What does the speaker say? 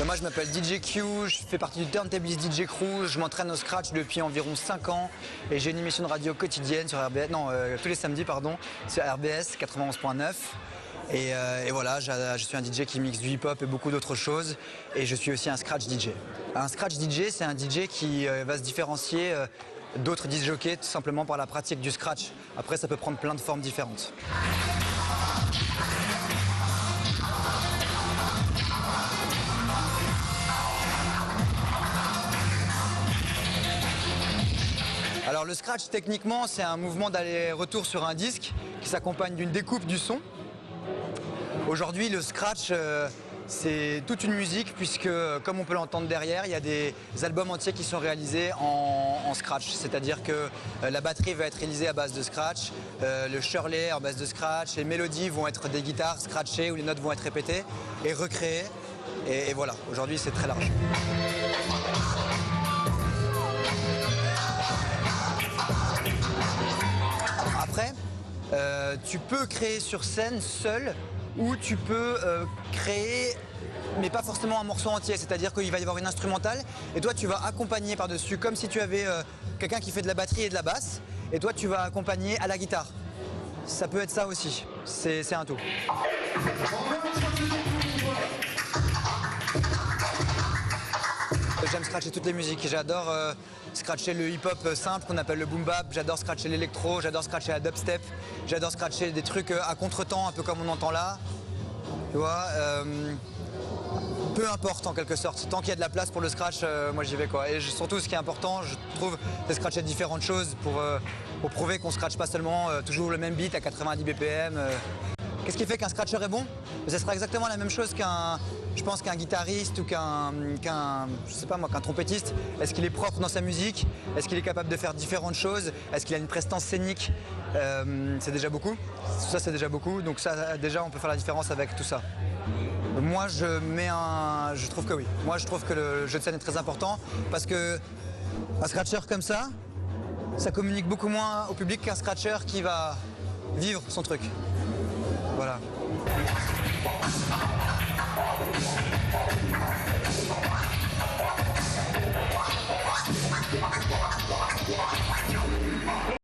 Moi je m'appelle DJ Q, je fais partie du Turntablist DJ Crew, je m'entraîne au scratch depuis environ 5 ans et j'ai une émission de radio quotidienne sur RBS, tous les samedis pardon, sur RBS 91.9. Et voilà, je suis un DJ qui mixe du hip-hop et beaucoup d'autres choses et je suis aussi un scratch DJ. Un scratch DJ, c'est un DJ qui va se différencier d'autres disc jockeys tout simplement par la pratique du scratch. Après, ça peut prendre plein de formes différentes. Alors le scratch, techniquement, c'est un mouvement d'aller-retour sur un disque qui s'accompagne d'une découpe du son. Aujourd'hui, le scratch, c'est toute une musique puisque, comme on peut l'entendre derrière, il y a des albums entiers qui sont réalisés en scratch. C'est-à-dire que la batterie va être réalisée à base de scratch, le Shirley à base de scratch, les mélodies vont être des guitares scratchées où les notes vont être répétées et recréées. Et voilà, aujourd'hui, c'est très large. Après, tu peux créer sur scène seul ou tu peux créer, mais pas forcément un morceau entier. C'est-à-dire qu'il va y avoir une instrumentale et toi tu vas accompagner par-dessus comme si tu avais quelqu'un qui fait de la batterie et de la basse et toi tu vas accompagner à la guitare. Ça peut être ça aussi, c'est un tout. J'aime scratcher toutes les musiques, j'adore scratcher le hip-hop simple qu'on appelle le boom bap, j'adore scratcher l'électro, j'adore scratcher la dubstep, j'adore scratcher des trucs à contre-temps, un peu comme on entend là. Tu vois, peu importe en quelque sorte, tant qu'il y a de la place pour le scratch, moi j'y vais quoi. Et surtout ce qui est important, je trouve, c'est scratcher différentes choses pour prouver qu'on scratche pas seulement toujours le même beat à 90 BPM. Qu'est-ce qui fait qu'un scratcher est bon? Ce sera exactement la même chose qu'un guitariste ou qu'un trompettiste. Est-ce qu'il est propre dans sa musique? Est-ce qu'il est capable de faire différentes choses? Est-ce qu'il a une prestance scénique? C'est déjà beaucoup. Ça, c'est déjà beaucoup. Donc ça, déjà, on peut faire la différence avec tout ça. Moi, je trouve que oui. Moi, je trouve que le jeu de scène est très important parce que un scratcher comme ça communique beaucoup moins au public qu'un scratcher qui va vivre son truc. Voilà.